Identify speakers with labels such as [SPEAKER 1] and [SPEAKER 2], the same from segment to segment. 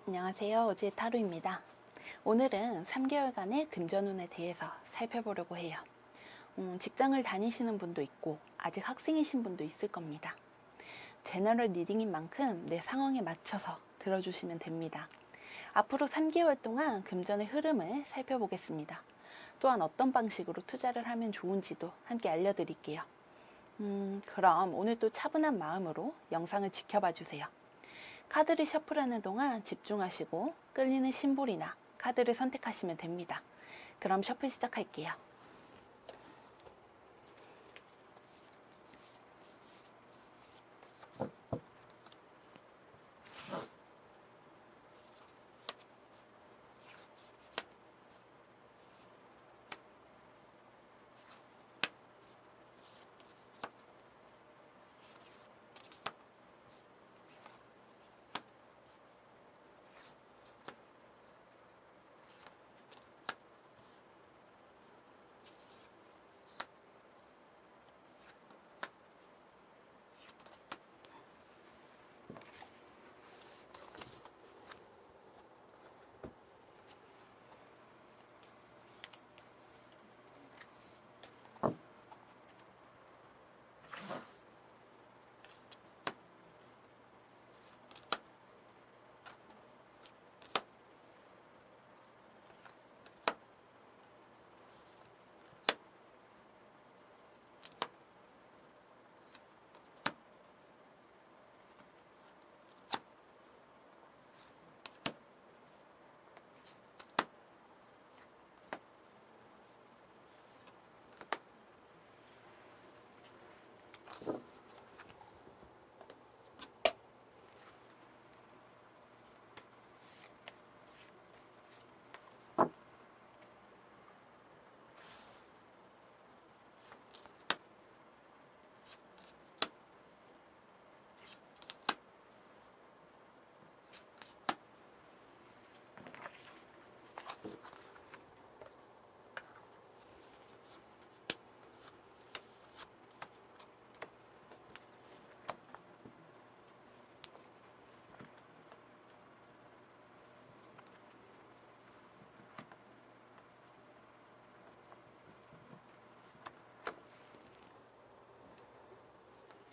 [SPEAKER 1] 안녕하세요. 오지의 타로입니다. 오늘은 3개월간의 금전운에 대해서 살펴보려고 해요. 직장을 다니시는 분도 있고 아직 학생이신 분도 있을 겁니다. 제너럴 리딩인 만큼 내 상황에 맞춰서 들어주시면 됩니다. 앞으로 3개월 동안 금전의 흐름을 살펴보겠습니다. 또한 어떤 방식으로 투자를 하면 좋은지도 함께 알려드릴게요. 그럼 오늘도 차분한 마음으로 영상을 지켜봐 주세요. 카드를 셔플하는 동안 집중하시고 끌리는 심볼이나 카드를 선택하시면 됩니다. 그럼 셔플 시작할게요.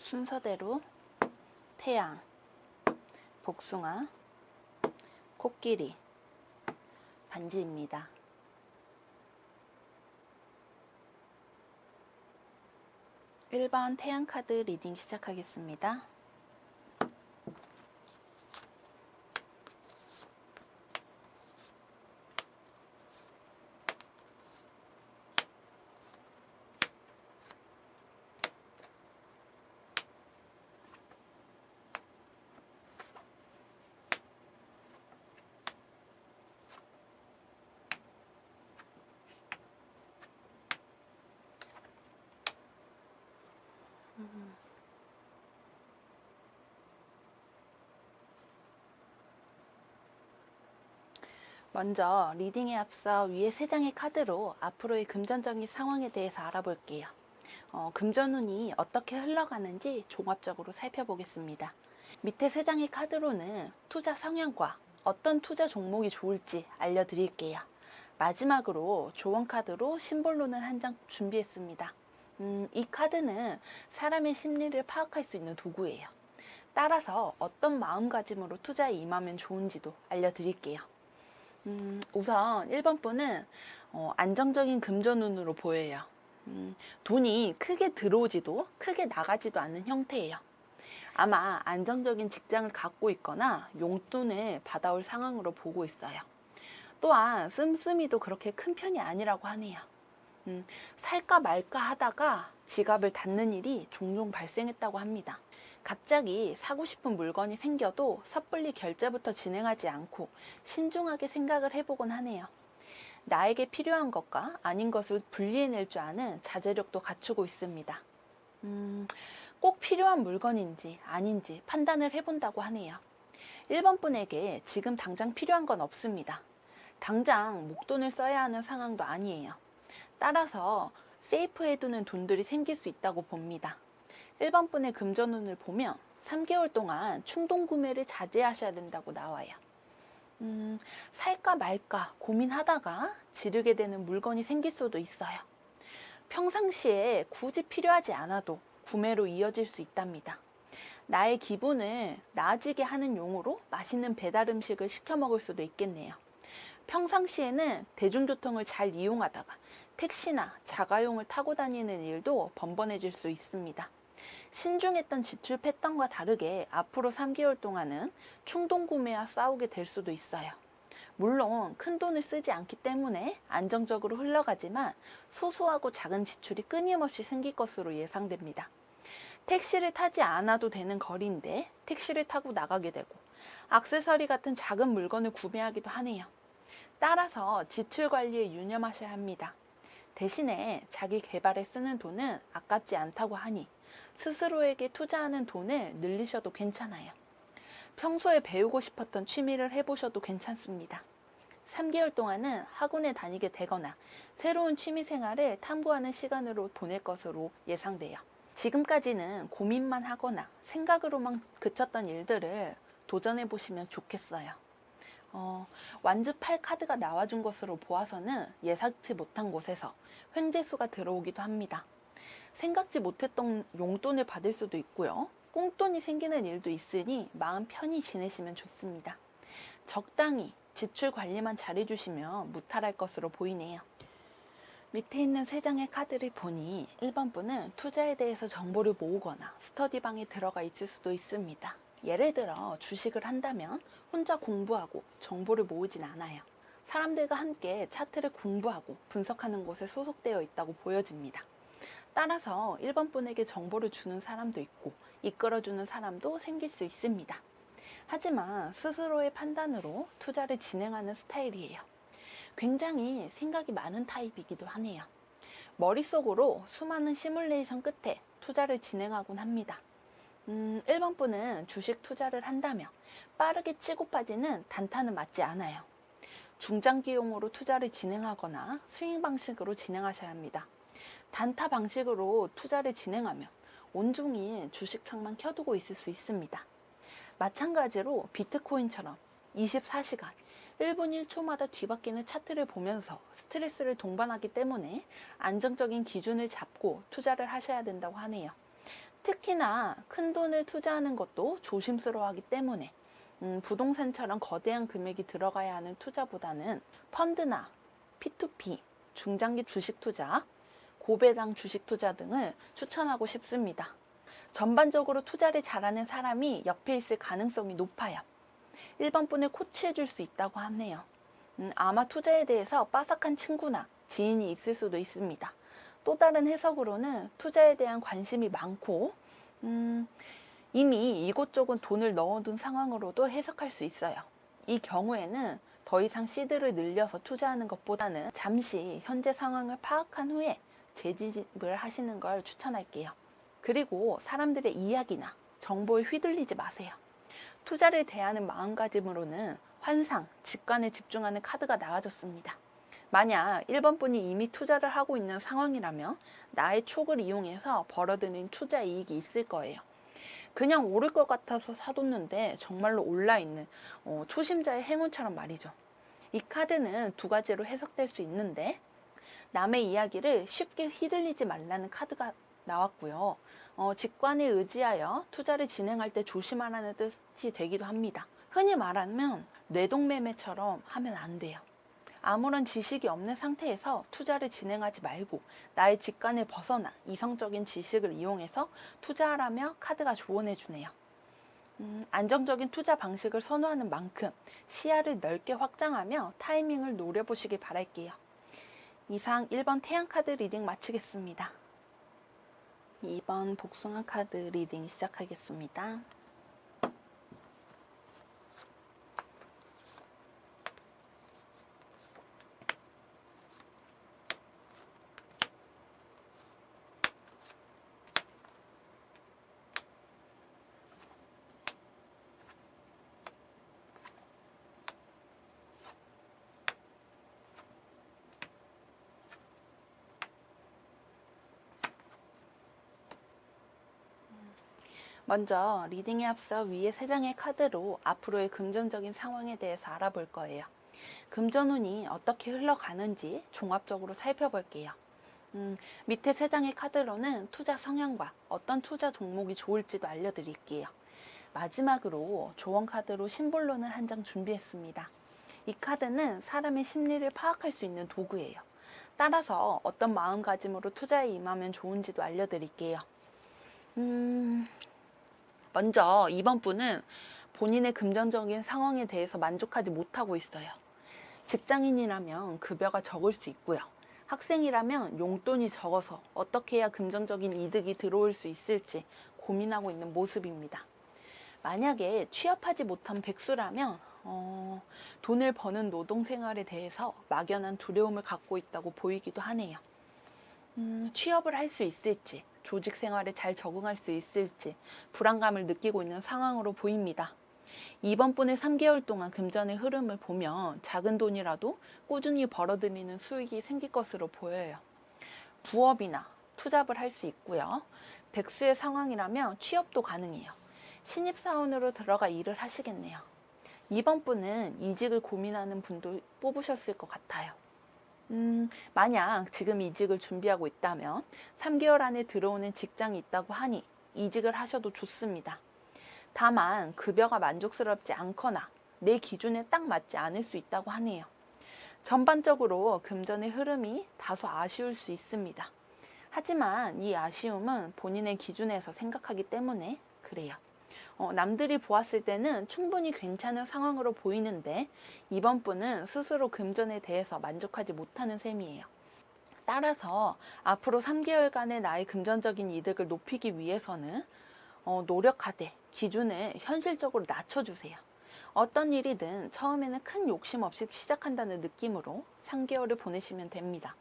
[SPEAKER 1] 순서대로 태양, 복숭아, 코끼리, 반지입니다. (1번) 태양 카드 리딩 시작하겠습니다. 먼저 리딩에 앞서 위에 3장의 카드로 앞으로의 금전적인 상황에 대해서 알아볼게요. 금전운이 어떻게 흘러가는지 종합적으로 살펴보겠습니다. 밑에 3장의 카드로는 투자 성향과 어떤 투자 종목이 좋을지 알려드릴게요. 마지막으로 조언 카드로 심볼론을 한 장 준비했습니다. 이 카드는 사람의 심리를 파악할 수 있는 도구예요. 따라서 어떤 마음가짐으로 투자에 임하면 좋은지도 알려드릴게요. 우선 1번 분은 안정적인 금전운으로 보여요. 돈이 크게 들어오지도 크게 나가지도 않는 형태예요. 아마 안정적인 직장을 갖고 있거나 용돈을 받아올 상황으로 보고 있어요. 또한 씀씀이도 그렇게 큰 편이 아니라고 하네요. 살까 말까 하다가 지갑을 닫는 일이 종종 발생했다고 합니다. 갑자기 사고 싶은 물건이 생겨도 섣불리 결제부터 진행하지 않고 신중하게 생각을 해보곤 하네요. 나에게 필요한 것과 아닌 것을 분리해낼 줄 아는 자제력도 갖추고 있습니다. 꼭 필요한 물건인지 아닌지 판단을 해본다고 하네요. 1번 분에게 지금 당장 필요한 건 없습니다. 당장 목돈을 써야 하는 상황도 아니에요. 따라서 세이프해두는 돈들이 생길 수 있다고 봅니다. 1번 분의 금전운을 보면 3개월 동안 충동 구매를 자제하셔야 된다고 나와요. 살까 말까 고민하다가 지르게 되는 물건이 생길 수도 있어요. 평상시에 굳이 필요하지 않아도 구매로 이어질 수 있답니다. 나의 기분을 나아지게 하는 용으로 맛있는 배달 음식을 시켜 먹을 수도 있겠네요. 평상시에는 대중교통을 잘 이용하다가 택시나 자가용을 타고 다니는 일도 번번해질 수 있습니다. 신중했던 지출 패턴과 다르게 앞으로 3개월 동안은 충동 구매와 싸우게 될 수도 있어요. 물론 큰 돈을 쓰지 않기 때문에 안정적으로 흘러가지만 소소하고 작은 지출이 끊임없이 생길 것으로 예상됩니다. 택시를 타지 않아도 되는 거리인데 택시를 타고 나가게 되고 액세서리 같은 작은 물건을 구매하기도 하네요. 따라서 지출 관리에 유념하셔야 합니다. 대신에 자기 개발에 쓰는 돈은 아깝지 않다고 하니 스스로에게 투자하는 돈을 늘리셔도 괜찮아요. 평소에 배우고 싶었던 취미를 해보셔도 괜찮습니다. 3개월 동안은 학원에 다니게 되거나 새로운 취미 생활을 탐구하는 시간으로 보낼 것으로 예상돼요. 지금까지는 고민만 하거나 생각으로만 그쳤던 일들을 도전해 보시면 좋겠어요. 완주 8 카드가 나와준 것으로 보아서는 예상치 못한 곳에서 횡재수가 들어오기도 합니다. 생각지 못했던 용돈을 받을 수도 있고요. 꽁돈이 생기는 일도 있으니 마음 편히 지내시면 좋습니다. 적당히 지출 관리만 잘해주시면 무탈할 것으로 보이네요. 밑에 있는 3장의 카드를 보니 1번 분은 투자에 대해서 정보를 모으거나 스터디방에 들어가 있을 수도 있습니다. 예를 들어 주식을 한다면 혼자 공부하고 정보를 모으진 않아요. 사람들과 함께 차트를 공부하고 분석하는 곳에 소속되어 있다고 보여집니다. 따라서 1번 분에게 정보를 주는 사람도 있고 이끌어주는 사람도 생길 수 있습니다. 하지만 스스로의 판단으로 투자를 진행하는 스타일이에요. 굉장히 생각이 많은 타입이기도 하네요. 머릿속으로 수많은 시뮬레이션 끝에 투자를 진행하곤 합니다. 1번 분은 주식 투자를 한다며 빠르게 치고 빠지는 단타는 맞지 않아요. 중장기용으로 투자를 진행하거나 스윙 방식으로 진행하셔야 합니다. 단타 방식으로 투자를 진행하면 온종일 주식창만 켜두고 있을 수 있습니다. 마찬가지로 비트코인처럼 24시간 1분 1초마다 뒤바뀌는 차트를 보면서 스트레스를 동반하기 때문에 안정적인 기준을 잡고 투자를 하셔야 된다고 하네요. 특히나 큰 돈을 투자하는 것도 조심스러워하기 때문에 부동산처럼 거대한 금액이 들어가야 하는 투자보다는 펀드나 P2P, 중장기 주식 투자, 고배당 주식 투자 등을 추천하고 싶습니다. 전반적으로 투자를 잘하는 사람이 옆에 있을 가능성이 높아요. 1번 분을 코치해 줄 수 있다고 하네요. 아마 투자에 대해서 빠삭한 친구나 지인이 있을 수도 있습니다. 또 다른 해석으로는 투자에 대한 관심이 많고 이미 이곳저곳 돈을 넣어둔 상황으로도 해석할 수 있어요. 이 경우에는 더 이상 시드를 늘려서 투자하는 것보다는 잠시 현재 상황을 파악한 후에 재진입을 하시는 걸 추천할게요. 그리고 사람들의 이야기나 정보에 휘둘리지 마세요. 투자를 대하는 마음가짐으로는 환상, 직관에 집중하는 카드가 나와줬습니다. 만약 1번 분이 이미 투자를 하고 있는 상황이라면 나의 촉을 이용해서 벌어들인 투자 이익이 있을 거예요. 그냥 오를 것 같아서 사뒀는데 정말로 올라있는 초심자의 행운처럼 말이죠. 이 카드는 2가지로 해석될 수 있는데 남의 이야기를 쉽게 휘둘리지 말라는 카드가 나왔고요. 직관에 의지하여 투자를 진행할 때 조심하라는 뜻이 되기도 합니다. 흔히 말하면 뇌동매매처럼 하면 안 돼요. 아무런 지식이 없는 상태에서 투자를 진행하지 말고 나의 직관을 벗어나 이성적인 지식을 이용해서 투자하라며 카드가 조언해 주네요. 안정적인 투자 방식을 선호하는 만큼 시야를 넓게 확장하며 타이밍을 노려보시길 바랄게요. 이상 1번 태양카드 리딩 마치겠습니다. 2번 복숭아 카드 리딩 시작하겠습니다. 먼저 리딩에 앞서 위에 3장의 카드로 앞으로의 금전적인 상황에 대해서 알아볼 거예요. 금전운이 어떻게 흘러가는지 종합적으로 살펴볼게요. 밑에 3장의 카드로는 투자 성향과 어떤 투자 종목이 좋을지도 알려드릴게요. 마지막으로 조언 카드로 심볼론을 한 장 준비했습니다. 이 카드는 사람의 심리를 파악할 수 있는 도구예요. 따라서 어떤 마음가짐으로 투자에 임하면 좋은지도 알려드릴게요. 먼저 이번 분은 본인의 금전적인 상황에 대해서 만족하지 못하고 있어요. 직장인이라면 급여가 적을 수 있고요. 학생이라면 용돈이 적어서 어떻게 해야 금전적인 이득이 들어올 수 있을지 고민하고 있는 모습입니다. 만약에 취업하지 못한 백수라면 돈을 버는 노동생활에 대해서 막연한 두려움을 갖고 있다고 보이기도 하네요. 취업을 할 수 있을지, 조직 생활에 잘 적응할 수 있을지 불안감을 느끼고 있는 상황으로 보입니다. 이번 분의 3개월 동안 금전의 흐름을 보면 작은 돈이라도 꾸준히 벌어들이는 수익이 생길 것으로 보여요. 부업이나 투잡을 할 수 있고요. 백수의 상황이라면 취업도 가능해요. 신입사원으로 들어가 일을 하시겠네요. 이번 분은 이직을 고민하는 분도 뽑으셨을 것 같아요. 만약 지금 이직을 준비하고 있다면 3개월 안에 들어오는 직장이 있다고 하니 이직을 하셔도 좋습니다. 다만 급여가 만족스럽지 않거나 내 기준에 딱 맞지 않을 수 있다고 하네요. 전반적으로 금전의 흐름이 다소 아쉬울 수 있습니다. 하지만 이 아쉬움은 본인의 기준에서 생각하기 때문에 그래요. 남들이 보았을 때는 충분히 괜찮은 상황으로 보이는데 이번 분은 스스로 금전에 대해서 만족하지 못하는 셈이에요. 따라서 앞으로 3개월간의 나의 금전적인 이득을 높이기 위해서는 노력하되 기준을 현실적으로 낮춰주세요. 어떤 일이든 처음에는 큰 욕심 없이 시작한다는 느낌으로 3개월을 보내시면 됩니다.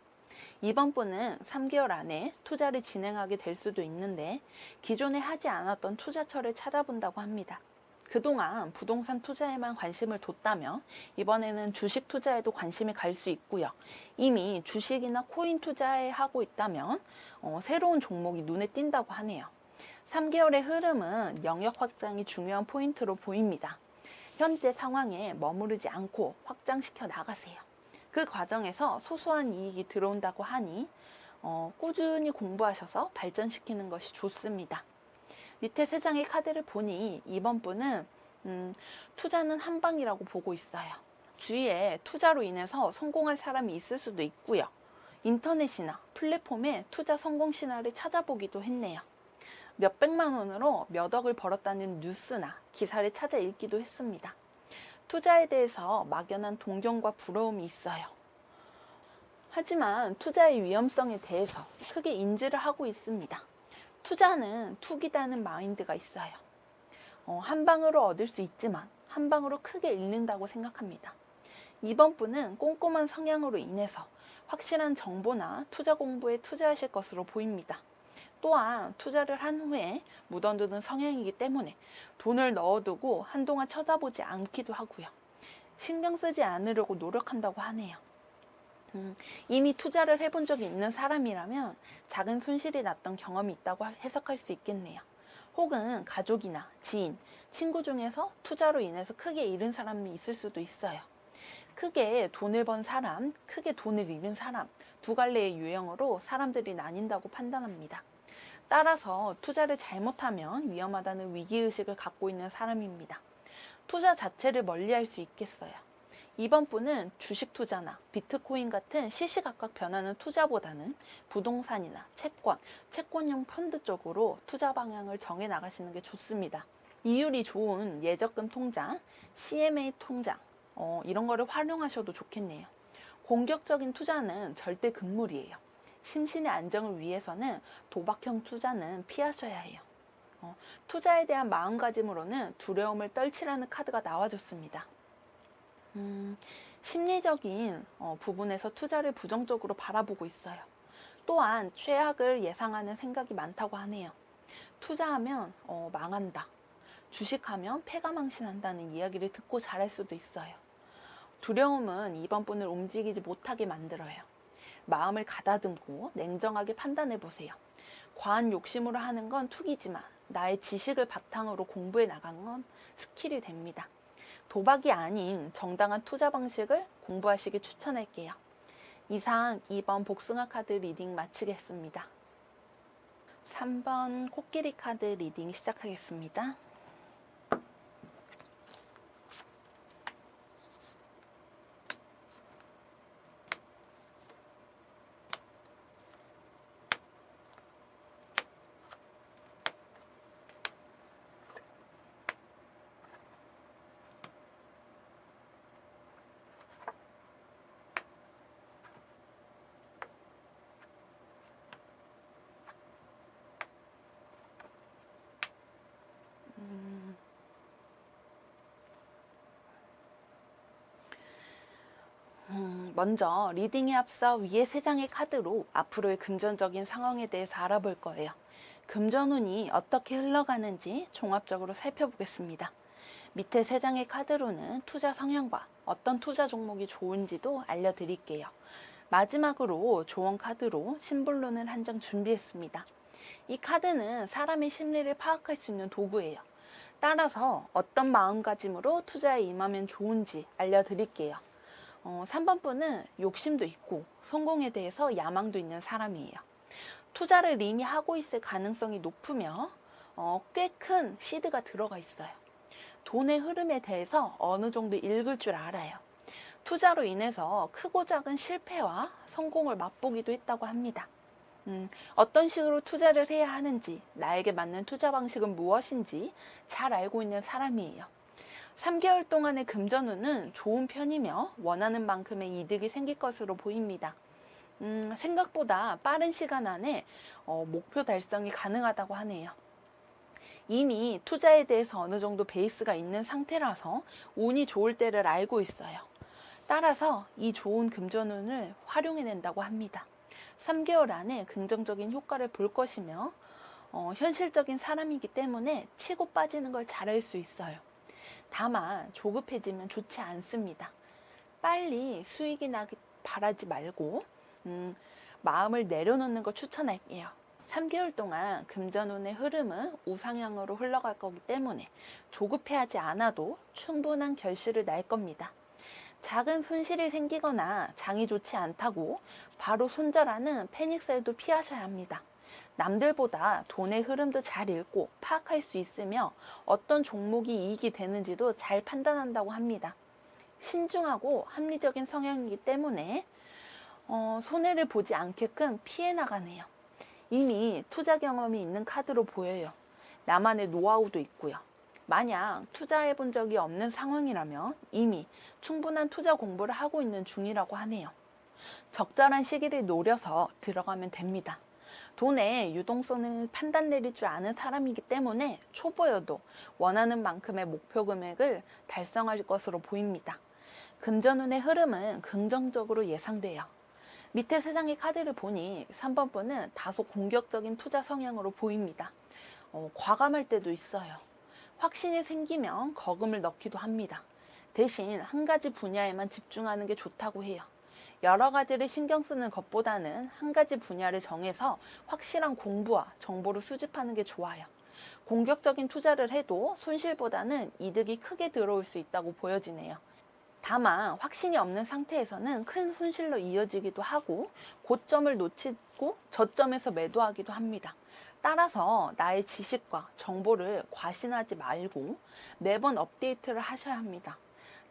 [SPEAKER 1] 이번 분은 3개월 안에 투자를 진행하게 될 수도 있는데 기존에 하지 않았던 투자처를 찾아본다고 합니다. 그동안 부동산 투자에만 관심을 뒀다면 이번에는 주식 투자에도 관심이 갈 수 있고요. 이미 주식이나 코인 투자에 하고 있다면 새로운 종목이 눈에 띈다고 하네요. 3개월의 흐름은 영역 확장이 중요한 포인트로 보입니다. 현재 상황에 머무르지 않고 확장시켜 나가세요. 그 과정에서 소소한 이익이 들어온다고 하니 꾸준히 공부하셔서 발전시키는 것이 좋습니다. 밑에 3장의 카드를 보니 이번 분은 투자는 한방이라고 보고 있어요. 주위에 투자로 인해서 성공한 사람이 있을 수도 있고요. 인터넷이나 플랫폼에 투자 성공 신화를 찾아보기도 했네요. 몇백만 원으로 몇 억을 벌었다는 뉴스나 기사를 찾아 읽기도 했습니다. 투자에 대해서 막연한 동경과 부러움이 있어요. 하지만 투자의 위험성에 대해서 크게 인지를 하고 있습니다. 투자는 투기다는 마인드가 있어요. 한 방으로 얻을 수 있지만 한 방으로 크게 잃는다고 생각합니다. 이번 분은 꼼꼼한 성향으로 인해서 확실한 정보나 투자 공부에 투자하실 것으로 보입니다. 또한 투자를 한 후에 묻어두는 성향이기 때문에 돈을 넣어두고 한동안 쳐다보지 않기도 하고요. 신경 쓰지 않으려고 노력한다고 하네요. 이미 투자를 해본 적이 있는 사람이라면 작은 손실이 났던 경험이 있다고 해석할 수 있겠네요. 혹은 가족이나 지인, 친구 중에서 투자로 인해서 크게 잃은 사람이 있을 수도 있어요. 크게 돈을 번 사람, 크게 돈을 잃은 사람, 두 갈래의 유형으로 사람들이 나뉜다고 판단합니다. 따라서 투자를 잘못하면 위험하다는 위기의식을 갖고 있는 사람입니다. 투자 자체를 멀리할 수 있겠어요. 이번 분은 주식 투자나 비트코인 같은 시시각각 변하는 투자보다는 부동산이나 채권형 펀드 쪽으로 투자 방향을 정해 나가시는 게 좋습니다. 이율이 좋은 예적금 통장, CMA 통장 이런 거를 활용하셔도 좋겠네요. 공격적인 투자는 절대 금물이에요. 심신의 안정을 위해서는 도박형 투자는 피하셔야 해요. 투자에 대한 마음가짐으로는 두려움을 떨치라는 카드가 나와줬습니다. 심리적인 부분에서 투자를 부정적으로 바라보고 있어요. 또한 최악을 예상하는 생각이 많다고 하네요. 투자하면 망한다. 주식하면 패가망신한다는 이야기를 듣고 자랄 수도 있어요. 두려움은 이번 분을 움직이지 못하게 만들어요. 마음을 가다듬고 냉정하게 판단해 보세요. 과한 욕심으로 하는 건 투기지만 나의 지식을 바탕으로 공부해 나간 건 스킬이 됩니다. 도박이 아닌 정당한 투자 방식을 공부하시길 추천할게요. 이상 2번 복숭아 카드 리딩 마치겠습니다. 3번 코끼리 카드 리딩 시작하겠습니다. 먼저 리딩에 앞서 위에 3장의 카드로 앞으로의 금전적인 상황에 대해서 알아볼 거예요. 금전운이 어떻게 흘러가는지 종합적으로 살펴보겠습니다. 밑에 3장의 카드로는 투자 성향과 어떤 투자 종목이 좋은지도 알려드릴게요. 마지막으로 조언 카드로 심볼론을 한 장 준비했습니다. 이 카드는 사람의 심리를 파악할 수 있는 도구예요. 따라서 어떤 마음가짐으로 투자에 임하면 좋은지 알려드릴게요. 3번 분은 욕심도 있고 성공에 대해서 야망도 있는 사람이에요. 투자를 이미 하고 있을 가능성이 높으며 꽤 큰 시드가 들어가 있어요. 돈의 흐름에 대해서 어느 정도 읽을 줄 알아요. 투자로 인해서 크고 작은 실패와 성공을 맛보기도 했다고 합니다. 어떤 식으로 투자를 해야 하는지, 나에게 맞는 투자 방식은 무엇인지 잘 알고 있는 사람이에요. 3개월 동안의 금전운은 좋은 편이며 원하는 만큼의 이득이 생길 것으로 보입니다. 생각보다 빠른 시간 안에 목표 달성이 가능하다고 하네요. 이미 투자에 대해서 어느 정도 베이스가 있는 상태라서 운이 좋을 때를 알고 있어요. 따라서 이 좋은 금전운을 활용해낸다고 합니다. 3개월 안에 긍정적인 효과를 볼 것이며 현실적인 사람이기 때문에 치고 빠지는 걸 잘할 수 있어요. 다만 조급해지면 좋지 않습니다. 빨리 수익이 나기 바라지 말고 마음을 내려놓는 걸 추천할게요. 3개월 동안 금전운의 흐름은 우상향으로 흘러갈 거기 때문에 조급해하지 않아도 충분한 결실을 날 겁니다. 작은 손실이 생기거나 장이 좋지 않다고 바로 손절하는 패닉셀도 피하셔야 합니다. 남들보다 돈의 흐름도 잘 읽고 파악할 수 있으며 어떤 종목이 이익이 되는지도 잘 판단한다고 합니다. 신중하고 합리적인 성향이기 때문에 손해를 보지 않게끔 피해 나가네요. 이미 투자 경험이 있는 카드로 보여요. 나만의 노하우도 있고요. 만약 투자해 본 적이 없는 상황이라면 이미 충분한 투자 공부를 하고 있는 중이라고 하네요. 적절한 시기를 노려서 들어가면 됩니다. 돈의 유동성을 판단 내릴 줄 아는 사람이기 때문에 초보여도 원하는 만큼의 목표 금액을 달성할 것으로 보입니다. 금전운의 흐름은 긍정적으로 예상돼요. 밑에 3장의 카드를 보니 3번 분은 다소 공격적인 투자 성향으로 보입니다. 과감할 때도 있어요. 확신이 생기면 거금을 넣기도 합니다. 대신 한 가지 분야에만 집중하는 게 좋다고 해요. 여러 가지를 신경 쓰는 것보다는 한 가지 분야를 정해서 확실한 공부와 정보를 수집하는 게 좋아요. 공격적인 투자를 해도 손실보다는 이득이 크게 들어올 수 있다고 보여지네요. 다만 확신이 없는 상태에서는 큰 손실로 이어지기도 하고 고점을 놓치고 저점에서 매도하기도 합니다. 따라서 나의 지식과 정보를 과신하지 말고 매번 업데이트를 하셔야 합니다.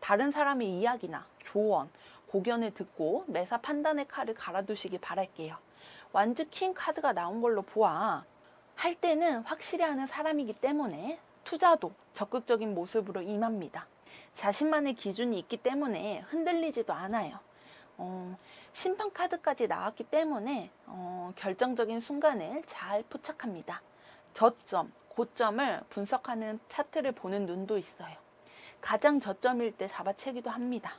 [SPEAKER 1] 다른 사람의 이야기나 조언, 고견을 듣고 매사 판단의 칼을 갈아두시길 바랄게요. 완즈 킹 카드가 나온 걸로 보아 할 때는 확실히 하는 사람이기 때문에 투자도 적극적인 모습으로 임합니다. 자신만의 기준이 있기 때문에 흔들리지도 않아요. 심판 카드까지 나왔기 때문에 결정적인 순간을 잘 포착합니다. 저점, 고점을 분석하는 차트를 보는 눈도 있어요. 가장 저점일 때 잡아채기도 합니다.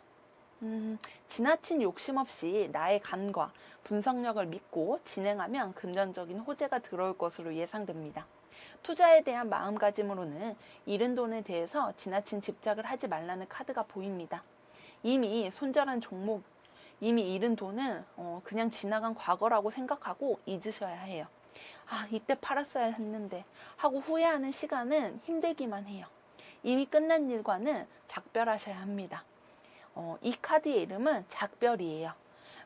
[SPEAKER 1] 지나친 욕심 없이 나의 감과 분석력을 믿고 진행하면 금전적인 호재가 들어올 것으로 예상됩니다. 투자에 대한 마음가짐으로는 잃은 돈에 대해서 지나친 집착을 하지 말라는 카드가 보입니다. 이미 손절한 종목, 이미 잃은 돈은 그냥 지나간 과거라고 생각하고 잊으셔야 해요. 아, 이때 팔았어야 했는데 하고 후회하는 시간은 힘들기만 해요. 이미 끝난 일과는 작별하셔야 합니다. 이 카드의 이름은 작별이에요.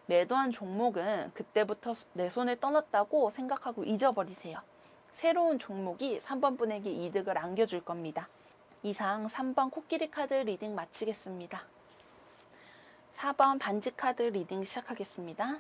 [SPEAKER 1] 매도한 종목은 그때부터 내 손에 떠났다고 생각하고 잊어버리세요. 새로운 종목이 3번 분에게 이득을 안겨줄 겁니다. 이상 3번 코끼리 카드 리딩 마치겠습니다. 4번 반지 카드 리딩 시작하겠습니다.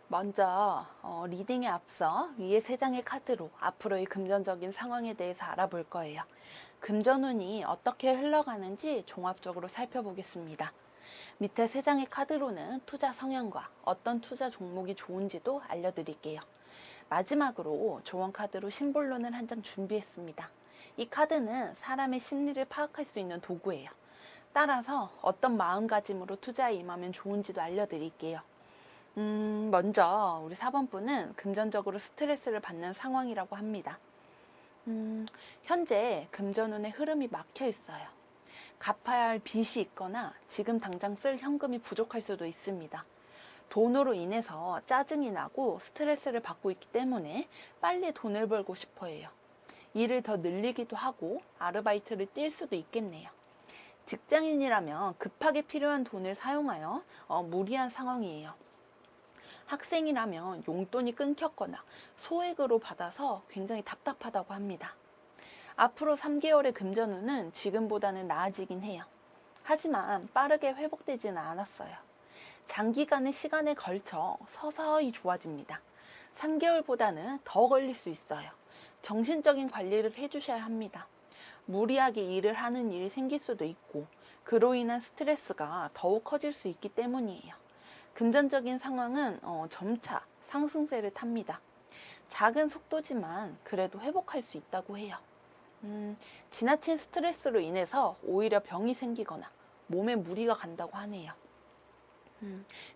[SPEAKER 1] 먼저 리딩에 앞서 위에 3장의 카드로 앞으로의 금전적인 상황에 대해서 알아볼 거예요. 금전운이 어떻게 흘러가는지 종합적으로 살펴보겠습니다. 밑에 3장의 카드로는 투자 성향과 어떤 투자 종목이 좋은지도 알려드릴게요. 마지막으로 조언 카드로 심볼론을 한 장 준비했습니다. 이 카드는 사람의 심리를 파악할 수 있는 도구예요. 따라서 어떤 마음가짐으로 투자에 임하면 좋은지도 알려드릴게요. 먼저 우리 4번 분은 금전적으로 스트레스를 받는 상황이라고 합니다. 현재 금전운의 흐름이 막혀 있어요. 갚아야 할 빚이 있거나 지금 당장 쓸 현금이 부족할 수도 있습니다. 돈으로 인해서 짜증이 나고 스트레스를 받고 있기 때문에 빨리 돈을 벌고 싶어 해요. 일을 더 늘리기도 하고 아르바이트를 뛸 수도 있겠네요. 직장인이라면 급하게 필요한 돈을 사용하여 무리한 상황이에요. 학생이라면 용돈이 끊겼거나 소액으로 받아서 굉장히 답답하다고 합니다. 앞으로 3개월의 금전운은 지금보다는 나아지긴 해요. 하지만 빠르게 회복되지는 않았어요. 장기간의 시간에 걸쳐 서서히 좋아집니다. 3개월보다는 더 걸릴 수 있어요. 정신적인 관리를 해주셔야 합니다. 무리하게 일을 하는 일이 생길 수도 있고 그로 인한 스트레스가 더욱 커질 수 있기 때문이에요. 금전적인 상황은 점차 상승세를 탑니다. 작은 속도지만 그래도 회복할 수 있다고 해요. 지나친 스트레스로 인해서 오히려 병이 생기거나 몸에 무리가 간다고 하네요.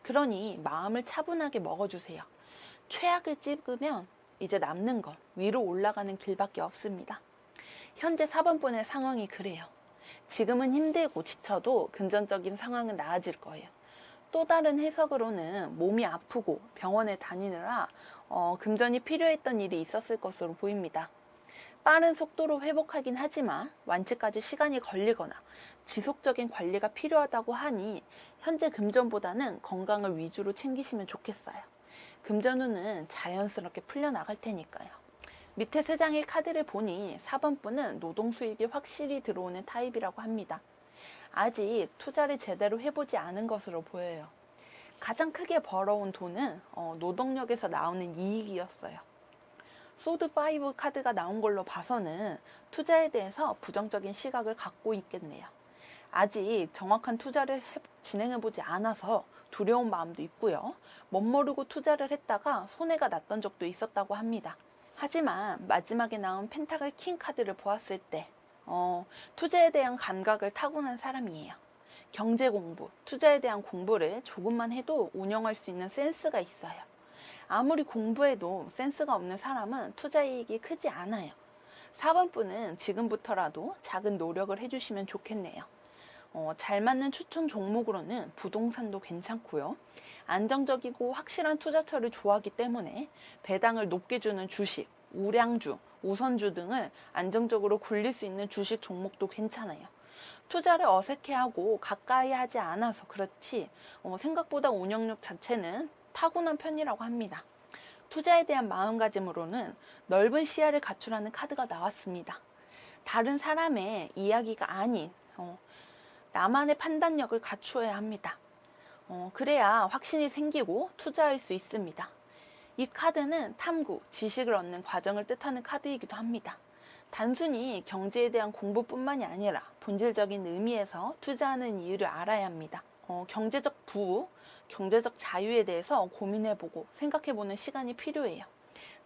[SPEAKER 1] 그러니 마음을 차분하게 먹어주세요. 최악을 찍으면 이제 남는 건 위로 올라가는 길밖에 없습니다. 현재 4번 분의 상황이 그래요. 지금은 힘들고 지쳐도 금전적인 상황은 나아질 거예요. 또 다른 해석으로는 몸이 아프고 병원에 다니느라 금전이 필요했던 일이 있었을 것으로 보입니다. 빠른 속도로 회복하긴 하지만 완치까지 시간이 걸리거나 지속적인 관리가 필요하다고 하니 현재 금전보다는 건강을 위주로 챙기시면 좋겠어요. 금전운은 자연스럽게 풀려나갈 테니까요. 밑에 3장의 카드를 보니 4번 분은 노동 수입이 확실히 들어오는 타입이라고 합니다. 아직 투자를 제대로 해보지 않은 것으로 보여요. 가장 크게 벌어온 돈은 노동력에서 나오는 이익이었어요. 소드 5 카드가 나온 걸로 봐서는 투자에 대해서 부정적인 시각을 갖고 있겠네요. 아직 정확한 투자를 진행해보지 않아서 두려운 마음도 있고요. 멋모르고 투자를 했다가 손해가 났던 적도 있었다고 합니다. 하지만 마지막에 나온 펜타클 킹 카드를 보았을 때 투자에 대한 감각을 타고난 사람이에요. 경제 공부, 투자에 대한 공부를 조금만 해도 운영할 수 있는 센스가 있어요. 아무리 공부해도 센스가 없는 사람은 투자 이익이 크지 않아요. 4번 분은 지금부터라도 작은 노력을 해주시면 좋겠네요. 잘 맞는 추천 종목으로는 부동산도 괜찮고요. 안정적이고 확실한 투자처를 좋아하기 때문에 배당을 높게 주는 주식, 우량주, 우선주 등을 안정적으로 굴릴 수 있는 주식 종목도 괜찮아요. 투자를 어색해하고 가까이 하지 않아서 그렇지 생각보다 운영력 자체는 타고난 편이라고 합니다. 투자에 대한 마음가짐으로는 넓은 시야를 갖추라는 카드가 나왔습니다. 다른 사람의 이야기가 아닌 나만의 판단력을 갖추어야 합니다. 그래야 확신이 생기고 투자할 수 있습니다. 이 카드는 탐구, 지식을 얻는 과정을 뜻하는 카드이기도 합니다. 단순히 경제에 대한 공부뿐만이 아니라 본질적인 의미에서 투자하는 이유를 알아야 합니다. 경제적 부우, 경제적 자유에 대해서 고민해보고 생각해보는 시간이 필요해요.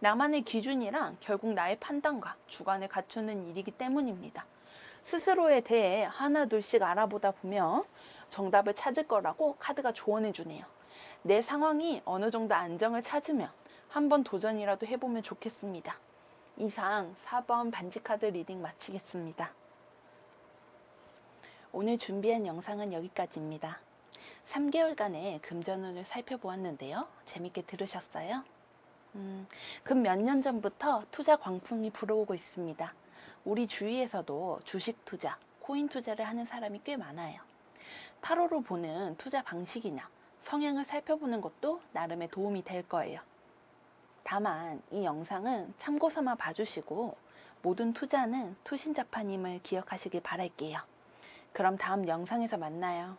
[SPEAKER 1] 나만의 기준이랑 결국 나의 판단과 주관을 갖추는 일이기 때문입니다. 스스로에 대해 하나 둘씩 알아보다 보면 정답을 찾을 거라고 카드가 조언해 주네요. 내 상황이 어느 정도 안정을 찾으면 한번 도전이라도 해보면 좋겠습니다. 이상 4번 반지 카드 리딩 마치겠습니다. 오늘 준비한 영상은 여기까지입니다. 3개월간의 금전운을 살펴보았는데요. 재밌게 들으셨어요? 금 몇 년 전부터 투자 광풍이 불어오고 있습니다. 우리 주위에서도 주식 투자, 코인 투자를 하는 사람이 꽤 많아요. 타로로 보는 투자 방식이나 성향을 살펴보는 것도 나름의 도움이 될 거예요. 다만 이 영상은 참고 삼아 봐주시고 모든 투자는 투신자판임을 기억하시길 바랄게요. 그럼 다음 영상에서 만나요.